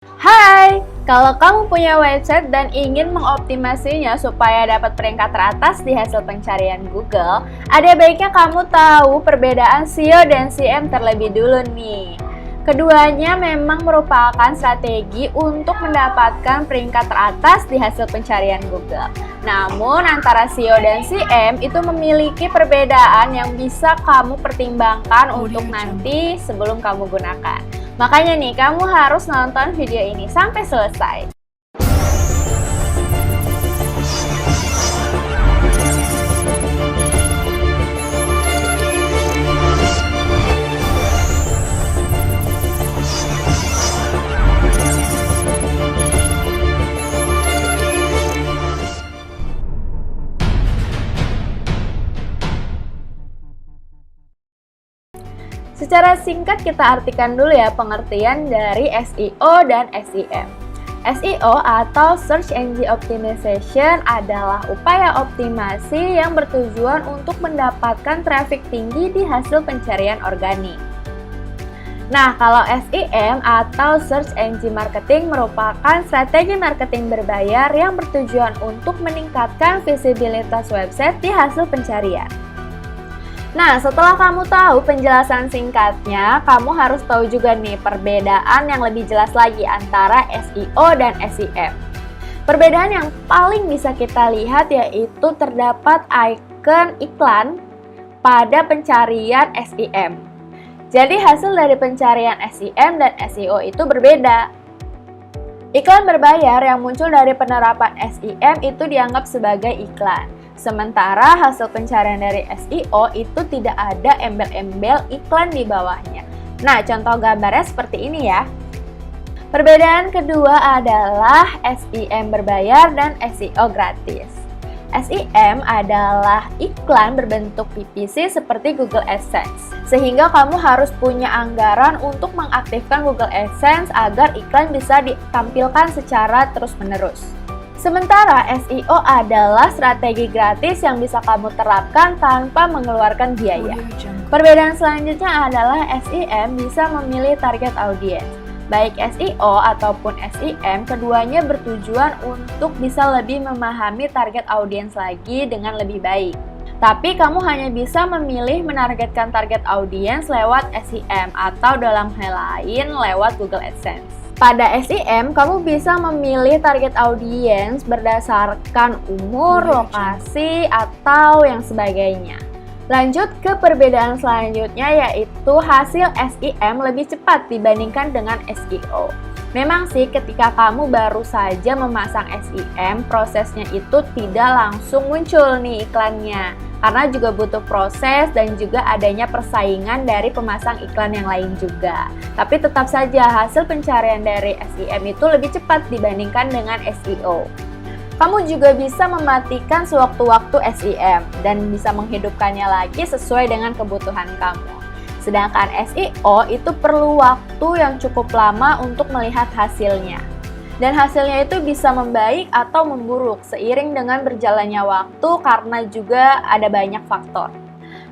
Hai, kalau kamu punya website dan ingin mengoptimasinya supaya dapat peringkat teratas di hasil pencarian Google, ada baiknya kamu tahu perbedaan SEO dan SEM terlebih dulu nih. Keduanya memang merupakan strategi untuk mendapatkan peringkat teratas di hasil pencarian Google. Namun antara SEO dan SEM itu memiliki perbedaan yang bisa kamu pertimbangkan untuk nanti sebelum kamu gunakan. Makanya nih, kamu harus nonton video ini sampai selesai. Secara singkat kita artikan dulu ya pengertian dari SEO dan SEM. SEO atau Search Engine Optimization adalah upaya optimasi yang bertujuan untuk mendapatkan traffic tinggi di hasil pencarian organik. Nah, kalau SEM atau Search Engine Marketing merupakan strategi marketing berbayar yang bertujuan untuk meningkatkan visibilitas website di hasil pencarian. Nah, setelah kamu tahu penjelasan singkatnya, kamu harus tahu juga nih perbedaan yang lebih jelas lagi antara SEO dan SEM. Perbedaan yang paling bisa kita lihat yaitu terdapat icon iklan pada pencarian SEM. Jadi hasil dari pencarian SEM dan SEO itu berbeda. Iklan berbayar yang muncul dari penerapan SEM itu dianggap sebagai iklan. Sementara hasil pencarian dari SEO itu tidak ada embel-embel iklan di bawahnya. Nah, contoh gambarnya seperti ini ya. Perbedaan kedua adalah SEM berbayar dan SEO gratis. SEM adalah iklan berbentuk PPC seperti Google AdSense. Sehingga kamu harus punya anggaran untuk mengaktifkan Google AdSense agar iklan bisa ditampilkan secara terus-menerus. Sementara SEO adalah strategi gratis yang bisa kamu terapkan tanpa mengeluarkan biaya. Perbedaan selanjutnya adalah SEM bisa memilih target audiens. Baik SEO ataupun SEM, keduanya bertujuan untuk bisa lebih memahami target audiens lagi dengan lebih baik. Tapi kamu hanya bisa memilih menargetkan target audiens lewat SEM atau dalam hal lain lewat Google AdSense. Pada SEM, kamu bisa memilih target audiens berdasarkan umur, lokasi, atau yang sebagainya. Lanjut ke perbedaan selanjutnya yaitu hasil SEM lebih cepat dibandingkan dengan SEO. Memang sih ketika kamu baru saja memasang SEM, prosesnya itu tidak langsung muncul nih iklannya. Karena juga butuh proses dan juga adanya persaingan dari pemasang iklan yang lain juga. Tapi tetap saja hasil pencarian dari SEM itu lebih cepat dibandingkan dengan SEO. Kamu juga bisa mematikan sewaktu-waktu SEM dan bisa menghidupkannya lagi sesuai dengan kebutuhan kamu. Sedangkan SEO itu perlu waktu yang cukup lama untuk melihat hasilnya. Dan hasilnya itu bisa membaik atau memburuk seiring dengan berjalannya waktu karena juga ada banyak faktor.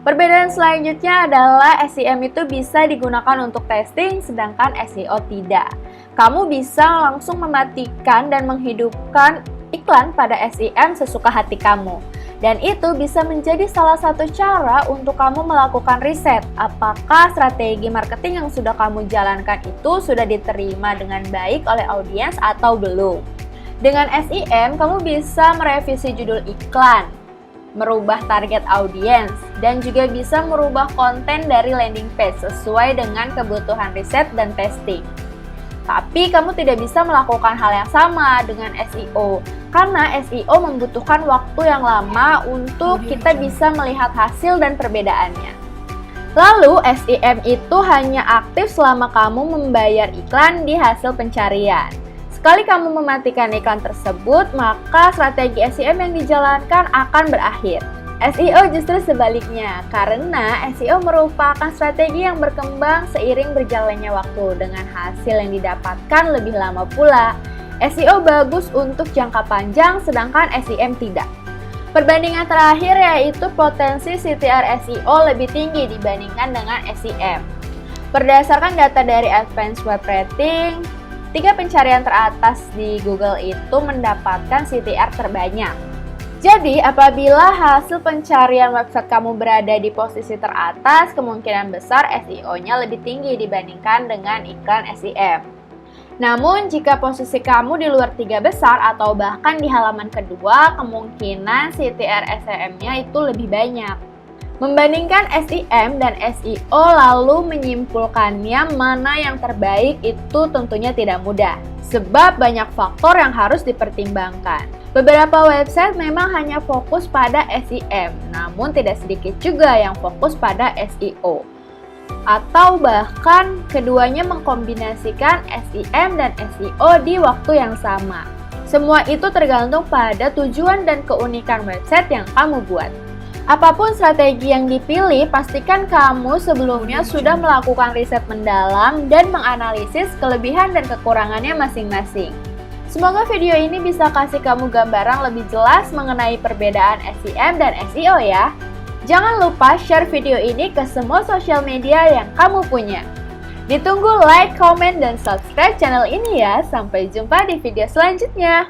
Perbedaan selanjutnya adalah SEM itu bisa digunakan untuk testing sedangkan SEO tidak. Kamu bisa langsung mematikan dan menghidupkan iklan pada SEM sesuka hati kamu. Dan itu bisa menjadi salah satu cara untuk kamu melakukan riset apakah strategi marketing yang sudah kamu jalankan itu sudah diterima dengan baik oleh audiens atau belum. Dengan SEM, kamu bisa merevisi judul iklan, merubah target audiens, dan juga bisa merubah konten dari landing page sesuai dengan kebutuhan riset dan testing. Tapi kamu tidak bisa melakukan hal yang sama dengan SEO, karena SEO membutuhkan waktu yang lama untuk kita bisa melihat hasil dan perbedaannya. Lalu, SEM itu hanya aktif selama kamu membayar iklan di hasil pencarian. Sekali kamu mematikan iklan tersebut, maka strategi SEM yang dijalankan akan berakhir. SEO justru sebaliknya, karena SEO merupakan strategi yang berkembang seiring berjalannya waktu dengan hasil yang didapatkan lebih lama pula. SEO bagus untuk jangka panjang, sedangkan SEM tidak. Perbandingan terakhir yaitu potensi CTR SEO lebih tinggi dibandingkan dengan SEM. Berdasarkan data dari Advanced Web Rating, 3 pencarian teratas di Google itu mendapatkan CTR terbanyak. Jadi, apabila hasil pencarian website kamu berada di posisi teratas, kemungkinan besar SEO-nya lebih tinggi dibandingkan dengan iklan SEM. Namun, jika posisi kamu di luar 3 besar atau bahkan di halaman kedua, kemungkinan CTR SEM-nya itu lebih banyak. Membandingkan SEM dan SEO lalu menyimpulkannya mana yang terbaik itu tentunya tidak mudah, sebab banyak faktor yang harus dipertimbangkan. Beberapa website memang hanya fokus pada SEM, namun tidak sedikit juga yang fokus pada SEO. Atau bahkan keduanya mengkombinasikan SEM dan SEO di waktu yang sama. Semua itu tergantung pada tujuan dan keunikan website yang kamu buat. Apapun strategi yang dipilih, pastikan kamu sebelumnya sudah melakukan riset mendalam dan menganalisis kelebihan dan kekurangannya masing-masing. Semoga video ini bisa kasih kamu gambaran lebih jelas mengenai perbedaan SEM dan SEO ya. Jangan lupa share video ini ke semua sosial media yang kamu punya. Ditunggu like, comment, dan subscribe channel ini ya. Sampai jumpa di video selanjutnya.